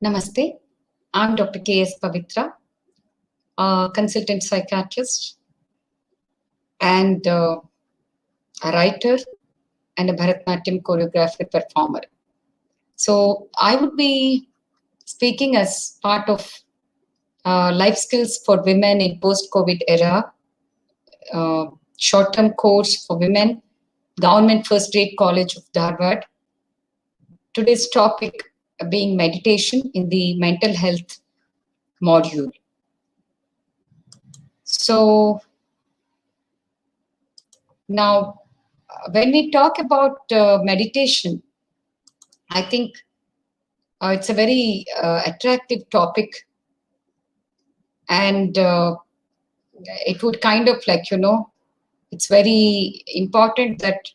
Namaste. I'm Dr. K.S. Pavitra, a consultant psychiatrist and a writer and a Bharatanatyam choreographer performer. So I would be speaking as part of life skills for women in post-COVID era, short-term course for women, Government First Aid College of Dharwad. Today's topic being meditation in the mental health module. So now, when we talk about meditation, I think it's a very attractive topic, and it would kind of it's very important that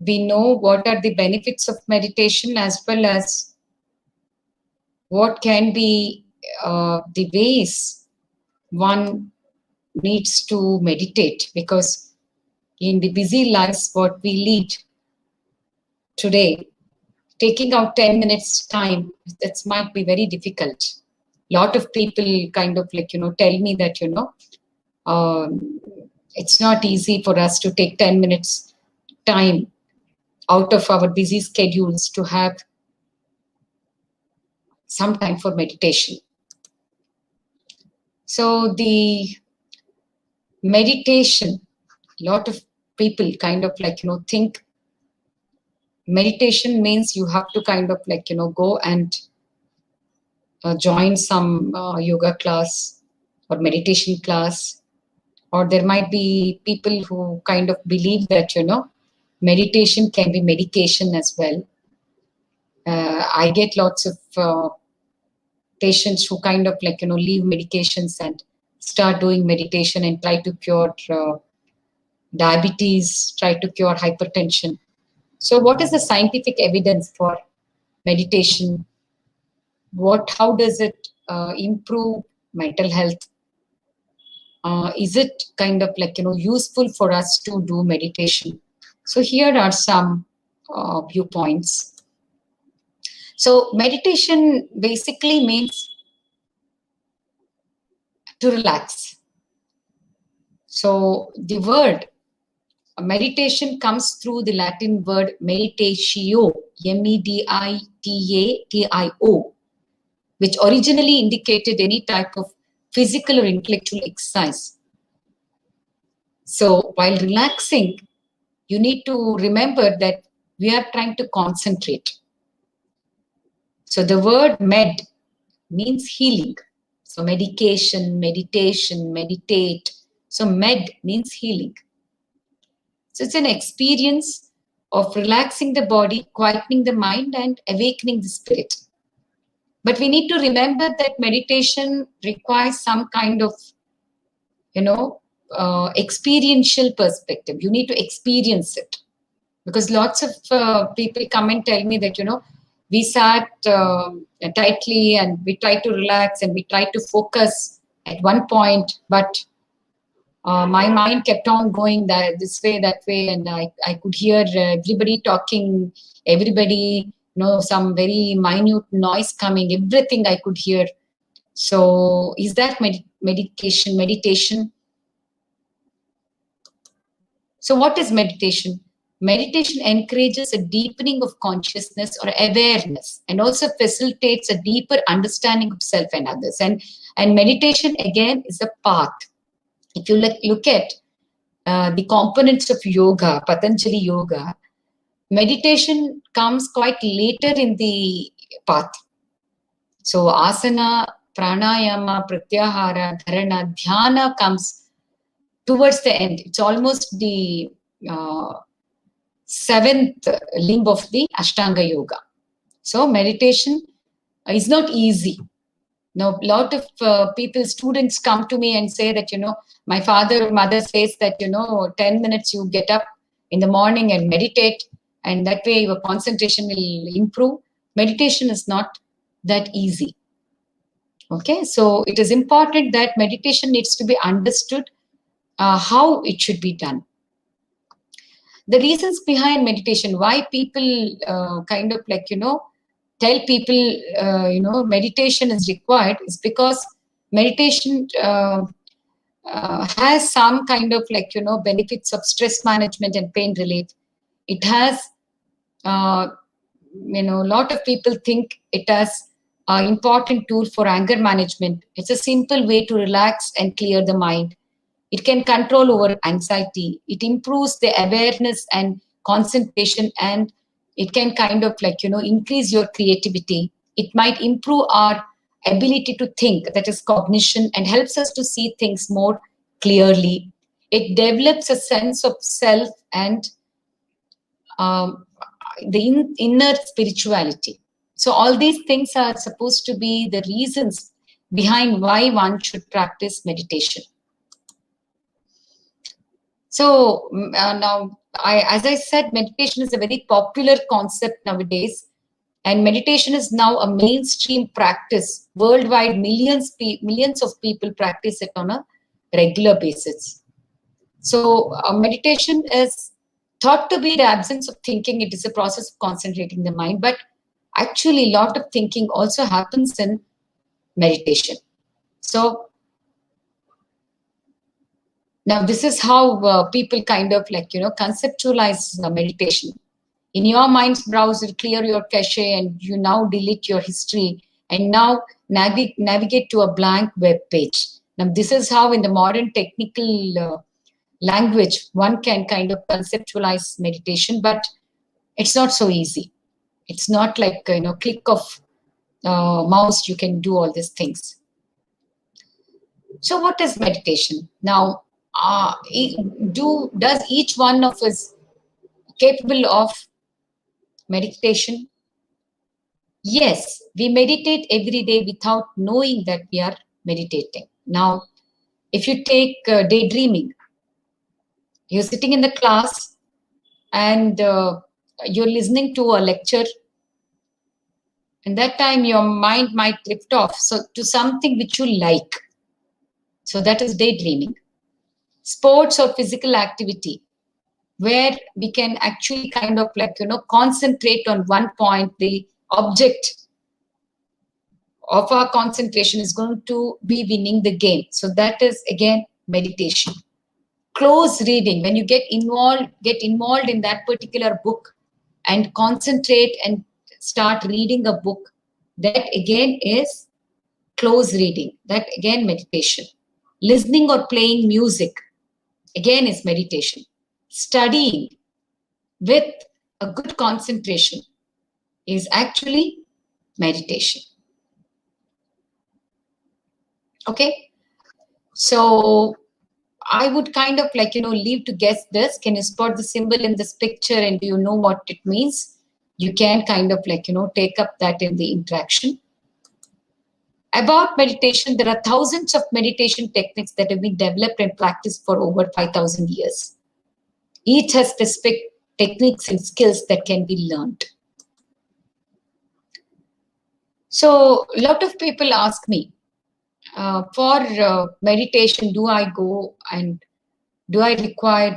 we know what are the benefits of meditation as well as what can be the ways one needs to meditate, because in the busy lives what we lead today, taking out 10 minutes time, that might be very difficult. Lot of people kind of tell me that it's not easy for us to take 10 minutes time out of our busy schedules to have some time for meditation. So the meditation, lot of people kind of think meditation means you have to kind of go and join some yoga class or meditation class, or there might be people who kind of believe that meditation can be medication as well. I get lots of patients who kind of leave medications and start doing meditation and try to cure diabetes, try to cure hypertension. So what is the scientific evidence for meditation? How does it improve mental health? Is it kind of useful for us to do meditation? So here are some viewpoints. So meditation basically means to relax. So the word meditation comes through the Latin word meditatio, M-E-D-I-T-A-T-I-O, which originally indicated any type of physical or intellectual exercise. So while relaxing, you need to remember that we are trying to concentrate. So the word med means healing. So medication, meditation, meditate. So med means healing. So it's an experience of relaxing the body, quietening the mind, and awakening the spirit. But we need to remember that meditation requires some kind of, experiential perspective. You need to experience it. Because lots of people come and tell me that, we sat tightly and we tried to relax and we tried to focus at one point, but my mind kept on going this way, that way, and I could hear everybody talking, everybody, some very minute noise coming, everything I could hear. So is that meditation? So what is meditation? Meditation encourages a deepening of consciousness or awareness, and also facilitates a deeper understanding of self and others. And meditation, again, is a path. If you look at the components of yoga, Patanjali Yoga, meditation comes quite later in the path. So asana, pranayama, pratyahara, dharana, dhyana comes towards the end. It's almost the seventh limb of the Ashtanga Yoga. So meditation is not easy. Now, a lot of people, students come to me and say that, my father or mother says that, 10 minutes you get up in the morning and meditate, and that way your concentration will improve. Meditation is not that easy. Okay, so it is important that meditation needs to be understood how it should be done. The reasons behind meditation, why people kind of tell people, meditation is required is because meditation has some kind of benefits of stress management and pain relief. It has, a lot of people think it as an important tool for anger management. It's a simple way to relax and clear the mind. It can control over anxiety. It improves the awareness and concentration, and it can kind of increase your creativity. It might improve our ability to think, that is cognition, and helps us to see things more clearly. It develops a sense of self and the inner spirituality. So all these things are supposed to be the reasons behind why one should practice meditation. So now, as I said, meditation is a very popular concept nowadays, and meditation is now a mainstream practice worldwide. Millions of people practice it on a regular basis. So meditation is thought to be the absence of thinking. It is a process of concentrating the mind, but actually a lot of thinking also happens in meditation. So now this is how people kind of conceptualize meditation. In your mind's browser, clear your cache, and you now delete your history, and now navigate to a blank web page. Now this is how, in the modern technical language, one can kind of conceptualize meditation, but it's not so easy. It's not like click of mouse you can do all these things. So what is meditation now? Does each one of us capable of meditation? Yes, we meditate every day without knowing that we are meditating. Now, if you take daydreaming, you're sitting in the class and you're listening to a lecture, and that time your mind might drift off to something which you like. So that is daydreaming. Sports or physical activity, where we can actually kind of concentrate on one point. The object of our concentration is going to be winning the game. So that is again meditation. Close reading, when you get involved in that particular book and concentrate and start reading a book, that again is close reading. That again meditation. Listening or playing music, again is meditation. Studying with a good concentration is actually meditation. Okay, so I would kind of leave to guess this. Can you spot the symbol in this picture, and do you know what it means? You can kind of take up that in the interaction. About meditation, there are thousands of meditation techniques that have been developed and practiced for over 5,000 years. Each has specific techniques and skills that can be learned. So a lot of people ask me, for meditation, do I go and do I require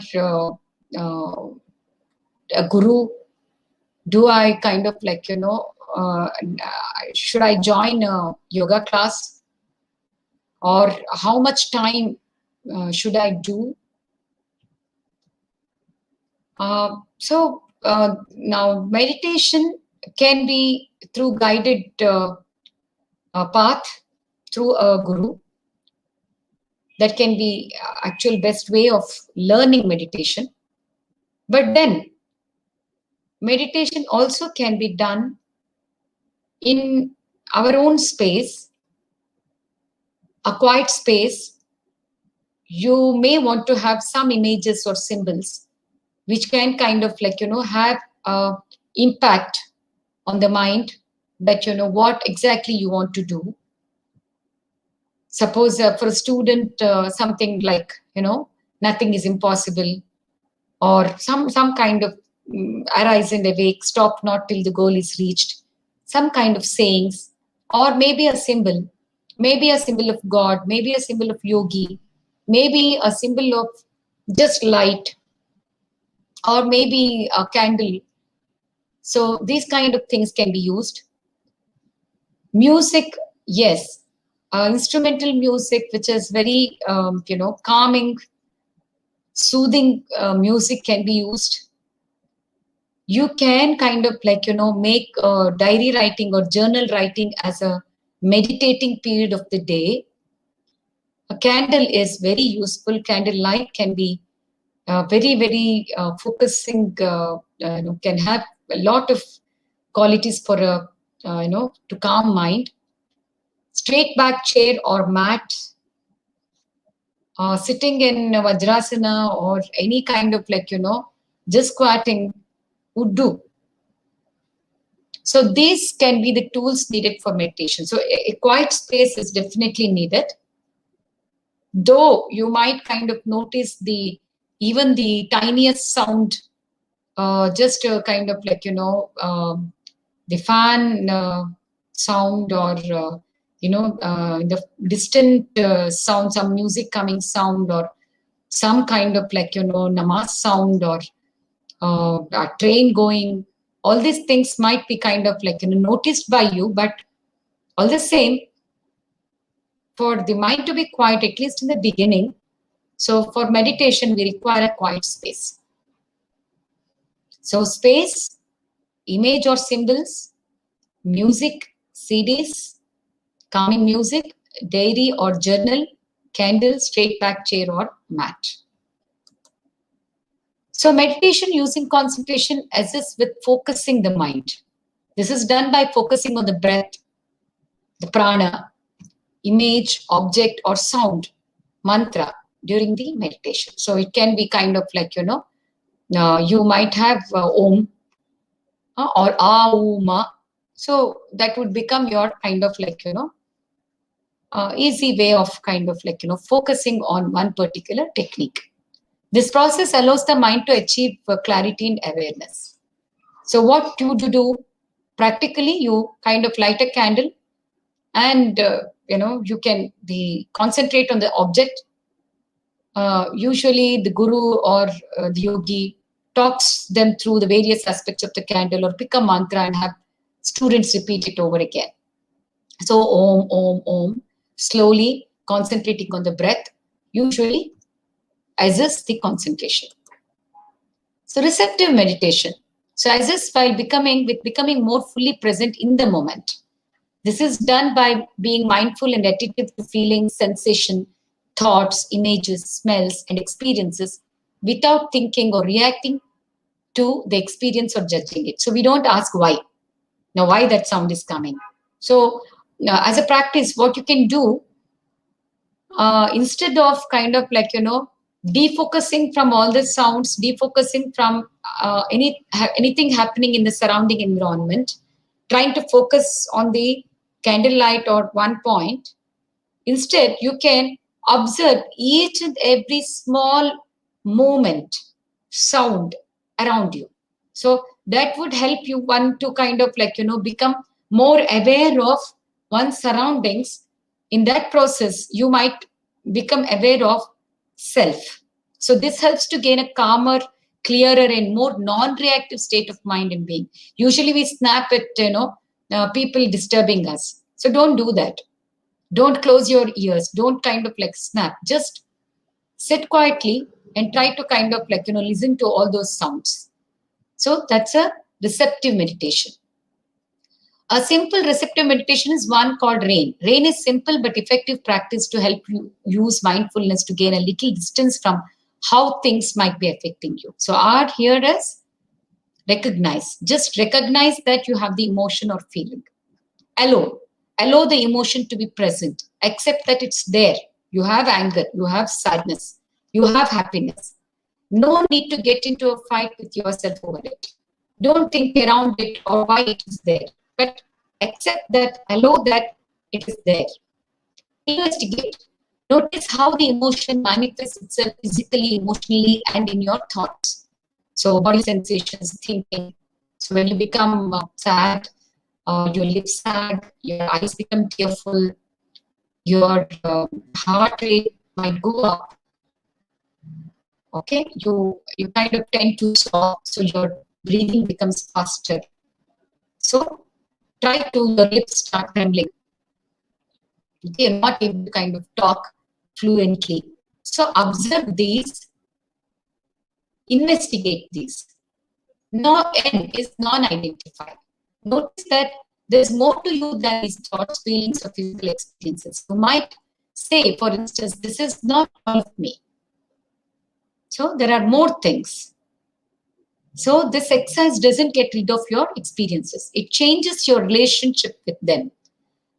a guru? Do I kind of should I join a yoga class? Or how much time should I do? So now meditation can be through guided path, through a guru. That can be actual best way of learning meditation. But then meditation also can be done in our own space, a quiet space. You may want to have some images or symbols which can kind of have an impact on the mind, that what exactly you want to do. Suppose for a student, something like nothing is impossible, or some kind of arise and awake, stop not till the goal is reached, some kind of sayings, or maybe a symbol of God, maybe a symbol of yogi, maybe a symbol of just light, or maybe a candle. So these kind of things can be used. Music, yes. Instrumental music, which is very, calming, soothing music can be used. You can kind of make diary writing or journal writing as a meditating period of the day. A candle is very useful. Candle light can be very, very focusing, can have a lot of qualities for a, to calm mind. Straight back chair or mat, sitting in Vajrasana or any kind of just squatting would do. So these can be the tools needed for meditation. So a quiet space is definitely needed. Though you might kind of notice even the tiniest sound, just kind of the fan sound, or the distant sound, some music coming sound, or some kind of namas sound, or a train going. All these things might be kind of noticed by you, but all the same, for the mind to be quiet, at least in the beginning, so for meditation, we require a quiet space. So space, image or symbols, music, CDs, calming music, diary or journal, candle, straight back chair or mat. So meditation using concentration assists with focusing the mind. This is done by focusing on the breath, the prana, image, object or sound, mantra during the meditation. So it can be kind of you might have Om or Auma. So that would become your kind of easy way of kind of focusing on one particular technique. This process allows the mind to achieve clarity and awareness. So what you do practically, you kind of light a candle, and you can concentrate on the object. Usually the guru or the yogi talks them through the various aspects of the candle, or pick a mantra and have students repeat it over again. So Om, Om, Om, slowly concentrating on the breath, usually assists the concentration. So receptive meditation. So assists while becoming more fully present in the moment. This is done by being mindful and attentive to feelings, sensation, thoughts, images, smells, and experiences without thinking or reacting to the experience or judging it. So we don't ask why. Now, why that sound is coming. So as a practice, what you can do, instead of kind of defocusing from all the sounds, defocusing from anything happening in the surrounding environment, trying to focus on the candlelight or one point, instead you can observe each and every small movement, sound around you. So that would help you one to kind of become more aware of one's surroundings. In that process, you might become aware of self. So this helps to gain a calmer, clearer, and more non-reactive state of mind and being. Usually we snap at people disturbing us. So don't do that. Don't close your ears. Don't kind of snap. Just sit quietly and try to kind of listen to all those sounds. So that's a receptive meditation. A simple receptive meditation is one called RAIN. RAIN is simple but effective practice to help you use mindfulness to gain a little distance from how things might be affecting you. So our here is recognize. Just recognize that you have the emotion or feeling. Allow the emotion to be present. Accept that it's there. You have anger, you have sadness, you have happiness. No need to get into a fight with yourself over it. Don't think around it or why it is there. But accept that, allow that it is there. Investigate. Notice how the emotion manifests itself physically, emotionally, and in your thoughts. So body sensations, thinking. So when you become sad, your lips sag, your eyes become tearful, your heart rate might go up. Okay, you kind of tend to stop, so your breathing becomes faster. So try to, your lips start trembling. You're not able to kind of talk fluently. So observe these, investigate these. No, N is non-identified. Notice that there's more to you than these thoughts, feelings, or physical experiences. You might say, for instance, this is not all of me. So there are more things. So this exercise doesn't get rid of your experiences. It changes your relationship with them.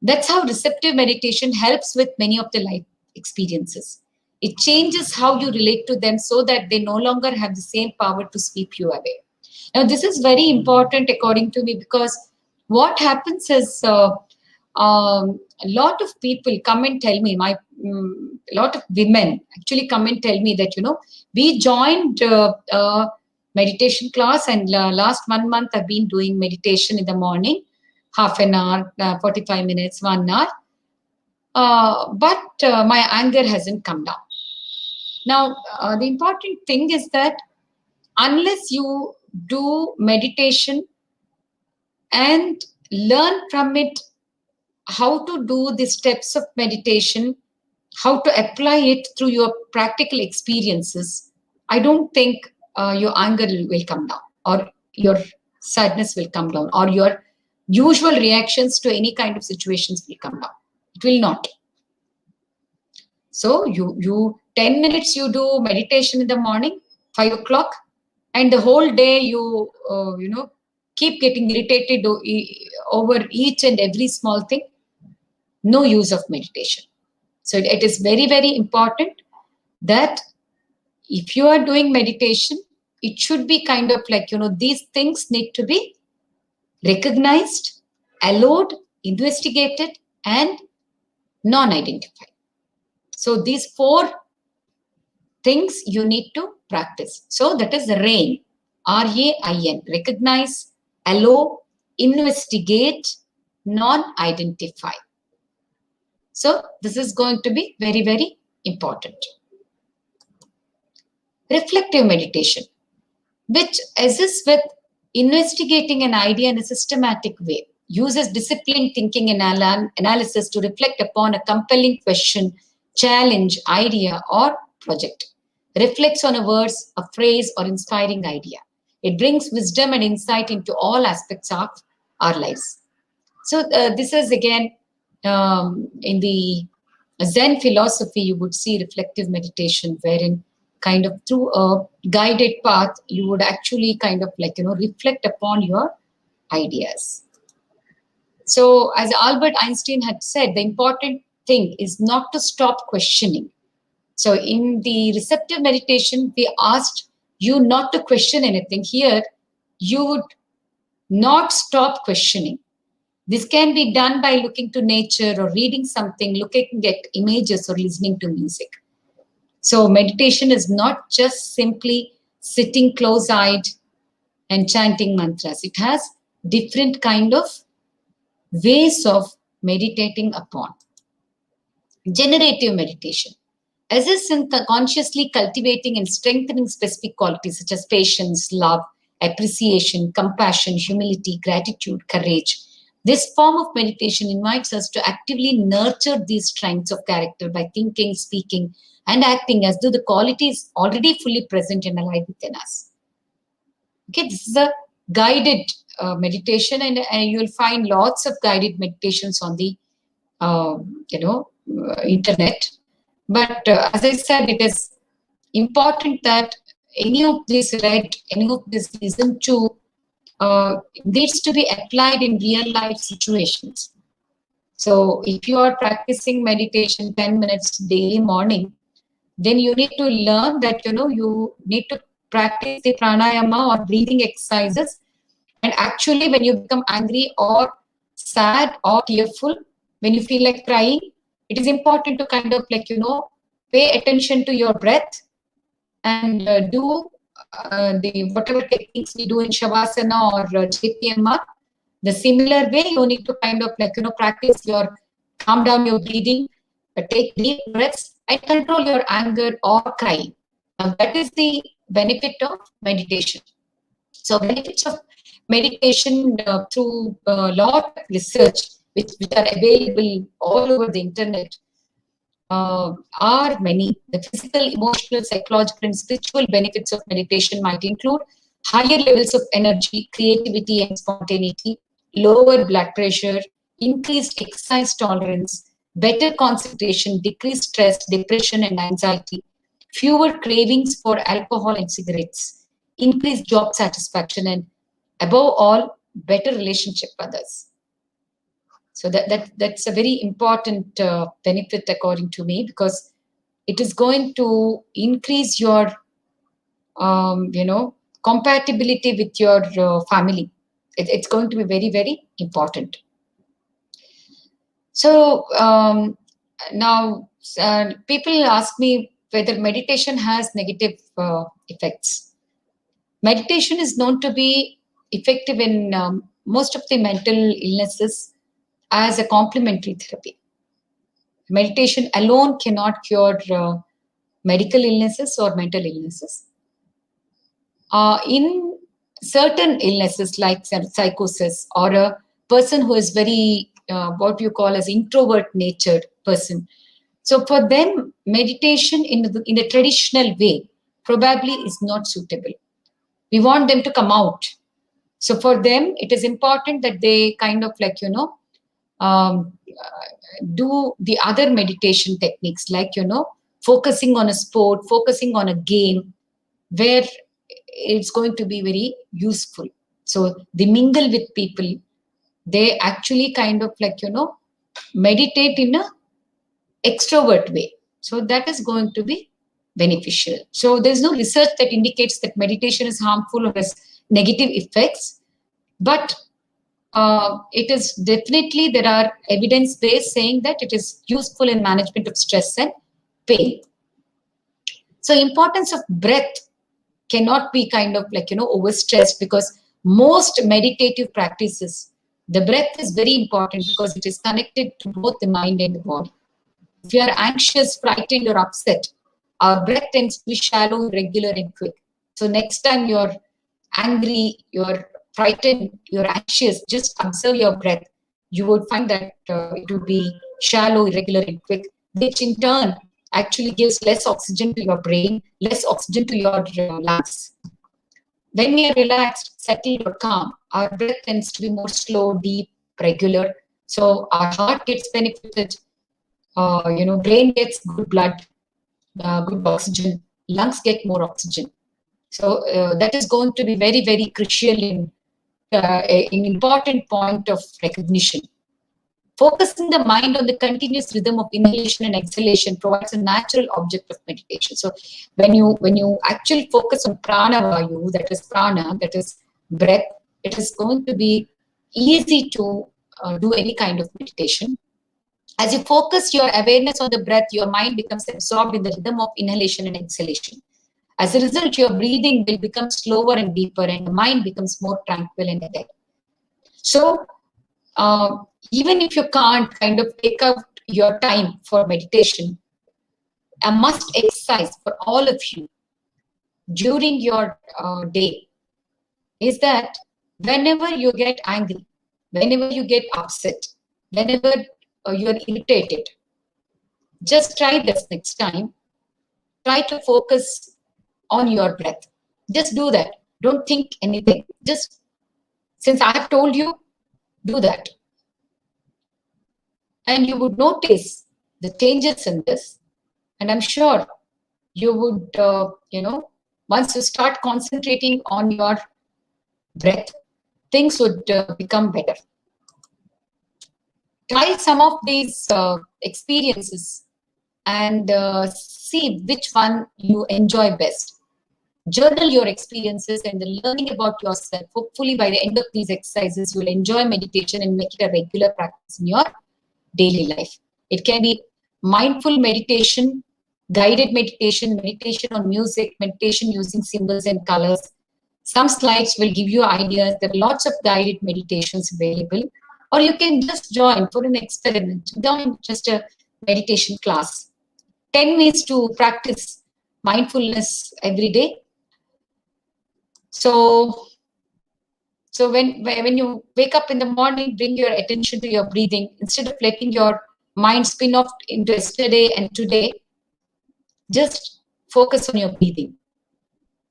That's how receptive meditation helps with many of the life experiences. It changes how you relate to them so that they no longer have the same power to sweep you away. Now, this is very important according to me, because what happens is a lot of people come and tell me, a lot of women actually come and tell me that, we joined a meditation class, and last 1 month I've been doing meditation in the morning, half an hour, 45 minutes, 1 hour. But my anger hasn't come down. Now, the important thing is that unless you do meditation and learn from it how to do the steps of meditation, how to apply it through your practical experiences, I don't think your anger will come down, or your sadness will come down, or your usual reactions to any kind of situations will come down. It will not. So you 10 minutes you do meditation in the morning, 5 o'clock, and the whole day you keep getting irritated over each and every small thing. No use of meditation. So it is very, very important that if you are doing meditation, it should be kind of like, these things need to be recognized, allowed, investigated, and non-identified. So these 4 things you need to practice. So that is RAIN, R-A-I-N, recognize, allow, investigate, non-identify. So this is going to be very, very important. Reflective meditation, which assists with investigating an idea in a systematic way, uses disciplined thinking and analysis to reflect upon a compelling question, challenge, idea, or project. Reflects on a verse, a phrase, or inspiring idea. It brings wisdom and insight into all aspects of our lives. So this is again, in the Zen philosophy, you would see reflective meditation, wherein kind of through a guided path, you would actually kind of like, reflect upon your ideas. So as Albert Einstein had said, the important thing is not to stop questioning. So in the receptive meditation, we asked you not to question anything. Here, you would not stop questioning. This can be done by looking to nature or reading something, looking at images or listening to music. So meditation is not just simply sitting close-eyed and chanting mantras. It has different kind of ways of meditating upon. Generative meditation assists in consciously cultivating and strengthening specific qualities such as patience, love, appreciation, compassion, humility, gratitude, courage. This form of meditation invites us to actively nurture these strengths of character by thinking, speaking, and acting as though the quality is already fully present and alive within us. Okay, this is a guided meditation, and you'll find lots of guided meditations on the internet. But as I said, it is important that any of this read, any of this listened to, needs to be applied in real life situations. So if you are practicing meditation 10 minutes daily morning, then you need to learn that, you need to practice the pranayama or breathing exercises. And actually, when you become angry or sad or tearful, when you feel like crying, it is important to kind of like, pay attention to your breath and do the whatever techniques we do in Shavasana or JPMR. The similar way, you need to kind of like, practice your, calm down your breathing, take deep breaths and control your anger or crying. Now, that is the benefit of meditation. So benefits of meditation through a lot of research which are available all over the internet are many. The physical, emotional, psychological, and spiritual benefits of meditation might include higher levels of energy, creativity, and spontaneity, lower blood pressure, increased exercise tolerance, better concentration, decreased stress, depression, and anxiety, fewer cravings for alcohol and cigarettes, increased job satisfaction, and above all, better relationship with others. So that's a very important benefit according to me, because it is going to increase your compatibility with your family. It's going to be very, very important. So now people ask me whether meditation has negative effects. Meditation is known to be effective in most of the mental illnesses as a complementary therapy. Meditation alone cannot cure medical illnesses or mental illnesses. In certain illnesses like psychosis, or a person who is very, what you call as introvert natured person. So for them, meditation in the traditional way probably is not suitable. We want them to come out. So for them, it is important that they kind of do the other meditation techniques, like, focusing on a sport, focusing on a game, where it's going to be very useful. So they mingle with people. They actually kind of meditate in a extrovert way. So that is going to be beneficial. So there's no research that indicates that meditation is harmful or has negative effects, but it is definitely, there are evidence-based saying that it is useful in management of stress and pain. So importance of breath cannot be kind of overstressed, because most meditative practices, the breath is very important because it is connected to both the mind and the body. If you are anxious, frightened, or upset, our breath tends to be shallow, irregular, and quick. So next time you're angry, you're frightened, you're anxious, just observe your breath. You would find that it would be shallow, irregular, and quick, which in turn actually gives less oxygen to your brain, less oxygen to your lungs. When we are relaxed, settled, or calm, our breath tends to be more slow, deep, regular. So our heart gets benefited, brain gets good blood, good oxygen, lungs get more oxygen. So that is going to be very, very crucial in an important point of recognition. Focusing the mind on the continuous rhythm of inhalation and exhalation provides a natural object of meditation. So when you actually focus on prana vayu, that is prana, that is breath, it is going to be easy to do any kind of meditation. As you focus your awareness on the breath, your mind becomes absorbed in the rhythm of inhalation and exhalation. As a result, your breathing will become slower and deeper, and the mind becomes more tranquil and alert. So even if you can't kind of take out your time for meditation, a must exercise for all of you during your day is that whenever you get angry, whenever you get upset, whenever you're irritated, just try this next time. Try to focus on your breath. Just do that. Don't think anything. Just, since I have told you, do that. And you would notice the changes in this. And I'm sure you would, once you start concentrating on your breath, things would become better. Try some of these experiences and see which one you enjoy best. Journal your experiences and the learning about yourself. Hopefully, by the end of these exercises, you'll enjoy meditation and make it a regular practice in your daily life. It can be mindful meditation, guided meditation, meditation on music, meditation using symbols and colors. Some slides will give you ideas. There are lots of guided meditations available. Or you can just join for an experiment. Join just a meditation class. 10 ways to practice mindfulness every day. So So when you wake up in the morning, bring your attention to your breathing. Instead of letting your mind spin off into yesterday and today, just focus on your breathing.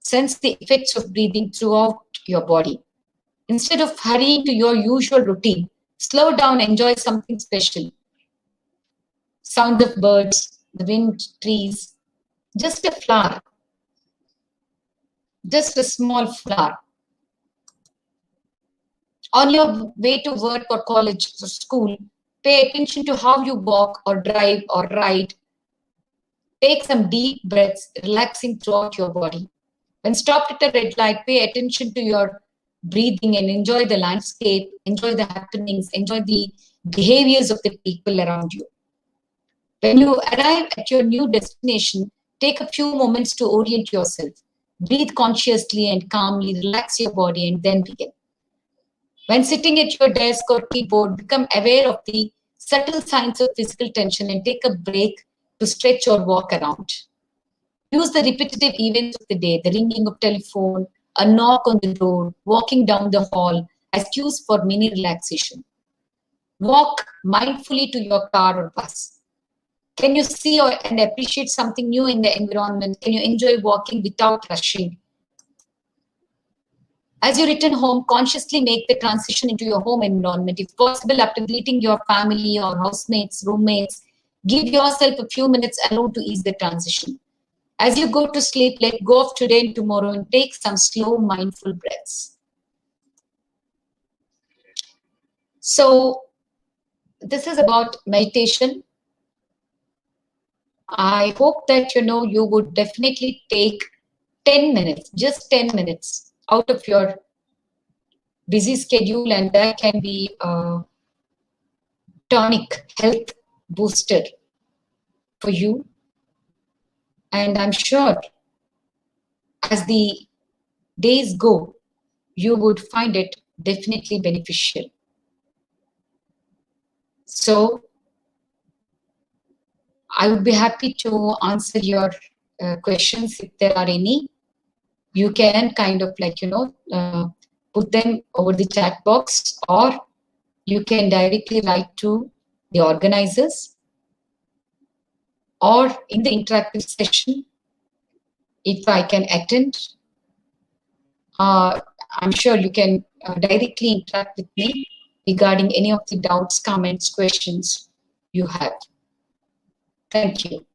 Sense the effects of breathing throughout your body. Instead of hurrying to your usual routine, slow down, enjoy something special. Sound of birds, the wind, trees, just a flower, just a small flower. On your way to work or college or school, pay attention to how you walk or drive or ride. Take some deep breaths, relaxing throughout your body. When stopped at a red light, pay attention to your breathing and enjoy the landscape, enjoy the happenings, enjoy the behaviors of the people around you. When you arrive at your new destination, take a few moments to orient yourself. Breathe consciously and calmly, relax your body, and then begin. When sitting at your desk or keyboard, become aware of the subtle signs of physical tension and take a break to stretch or walk around. Use the repetitive events of the day, the ringing of telephone, a knock on the door, walking down the hall, as cues for mini relaxation. Walk mindfully to your car or bus. Can you see and appreciate something new in the environment? Can you enjoy walking without rushing? As you return home, consciously make the transition into your home environment. If possible, after greeting your family or housemates, roommates, give yourself a few minutes alone to ease the transition. As you go to sleep, let go of today and tomorrow and take some slow, mindful breaths. So this is about meditation. I hope that you would definitely take 10 minutes, just 10 minutes out of your busy schedule, and that can be a tonic health booster for you. And I'm sure as the days go, you would find it definitely beneficial. So I would be happy to answer your questions if there are any. You can kind of put them over the chat box, or you can directly write to the organizers, or in the interactive session, if I can attend, I'm sure you can directly interact with me regarding any of the doubts, comments, questions you have. Thank you.